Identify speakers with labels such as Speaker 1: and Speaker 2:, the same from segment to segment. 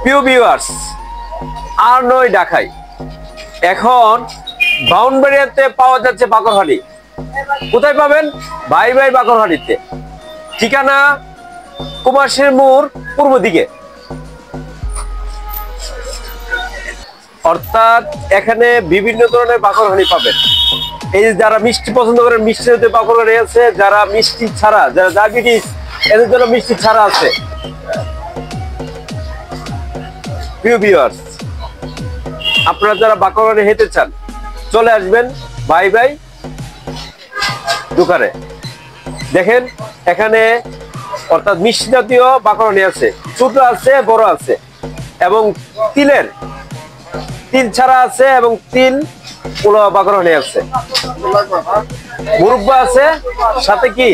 Speaker 1: প্রিয় ভিউয়ার্স, আর নয় ঢাকায়, এখন ব্রাউনবাড়িয়াতে পাওয়া যাচ্ছে বাকরহানি। কোথায় পাবেন? ভাই ভাই বাকরহানিতে। ঠিকানা কুমারশের মোড় পূর্ব দিকে। অর্থাৎ এখানে বিভিন্ন ধরনের বাকরহানি পাবেন। এই যারা মিষ্টি পছন্দ করেন, মিষ্টি হতে বাকরহানি আছে। যারা মিষ্টি ছাড়া, যারা ডায়াবেটিস, এদের জন্য মিষ্টি ছাড়া আছে। প্রিয় ভিউয়ার্স, আপনারা যারা বাকরহানি খেতে চান, চলে আসবেন ভাই ভাই দোকানে। দেখেন এখানে অর্থাৎ মিষ্টি জাতীয় বাকরহানি আছে, ছোট আছে, বড় আছে, এবং তিল ছাড়া আছে, এবং তিল পোলাও বাকরহানি আছে, মুরব্বা আছে। সাথে কি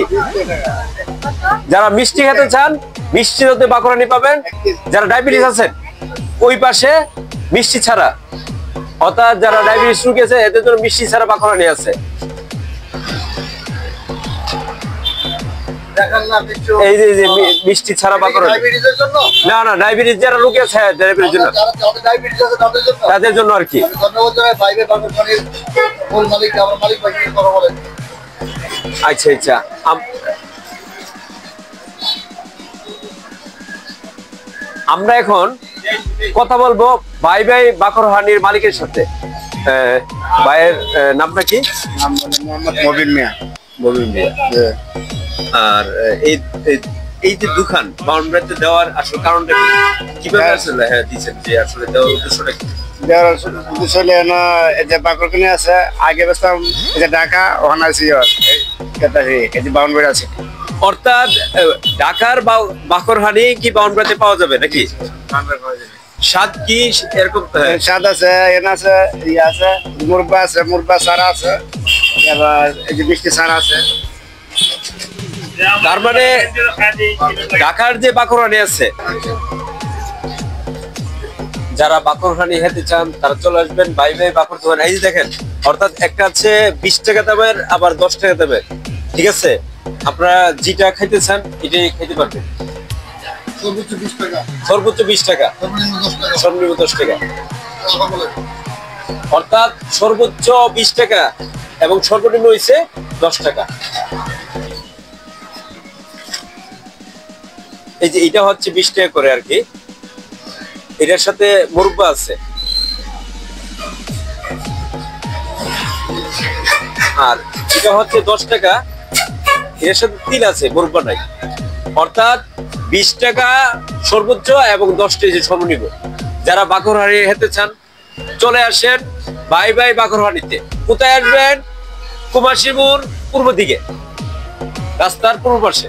Speaker 1: যারা মিষ্টি খেতে চান, মিষ্টি জাতীয় বাকরহানি পাবেন। যারা ডায়াবেটিস আছেন, ওই পাশে মিষ্টি ছাড়া, অর্থাৎ যারা ডায়াবেটিস রোগী আছে, এদের জন্য মিষ্টি ছাড়া বাকরহানি আছে। এই যে মিষ্টি ছাড়া বাকরহানি, না না, ডায়াবেটিস যারা রোগী আছে, ডায়াবেটিস জন্য, তাদের জন্য আর কি। আচ্ছা আচ্ছা, আমরা এখন কথা বলবো ভাই ভাই বাকরহানির মালিকের সাথে। ভাইয়ের নামটা কি?
Speaker 2: মবিন মিয়া।
Speaker 1: মবিন মিয়া। আর এই যে দোকান বাউন্ডারিতে দেওয়ার আসল কারণটা কি? কিভাবে আসলে দিচ্ছেন, যে আসলে দেওয়ার উদ্দেশ্যটা কি?
Speaker 2: দেওয়ার উদ্দেশ্য হলো এই যে বাকরখানি আছে, আগে বেসতাম এই যে ঢাকা, ওখানে আছে এই যে বাউন্ডারি আছে।
Speaker 1: অর্থাৎ ঢাকার বাকরহানি কি বাউন্ডারিতে পাওয়া যাবে নাকি? স্বাদ কি এরকম?
Speaker 2: স্বাদ আছে, এনে আছে, ইয়ে আছে, মুরব্বা আছে, মুরব্বা সারা আছে, এবার এই যে মিষ্টি সারা আছে।
Speaker 1: তার মানে ঢাকার যে বাকরহানি আছে, যারা বাকরহানি খেতে চান তারা চলে আসবেন ভাই ভাই বাকর দোকান। এই যে দেখেন, অর্থাৎ একটা আছে 20 টাকা দামের, আবার 10 টাকা দামের। ঠিক আছে, আপনারা যেটা খাইতে চান এটাই খেতে পারবেন। সর্বোচ্চ 20 টাকা, সর্বনিম্ন 10 টাকা। অর্থাৎ সর্বোচ্চ 20 টাকা এবং সর্বনিম্ন হয়েছে 10 টাকা। এই যে এটা হচ্ছে 20 টাকা করে আর কি। এটার সাথে মুরব্বা আছে, আর এটা হচ্ছে 10 টাকা। এর সাথে তিল আছে, মুরব্বা নাই। অর্থাৎ 20 টাকা সর্বোচ্চ এবং 10 টাকা সর্বনিম্ন। যারা বাকরহানি খেতে চান, চলে আসেন ভাই ভাই বাকরহানিতে। কোথায় আসবেন? কুমারশের মোড় পূর্ব দিকে, রাস্তার পূর্ব পাশে।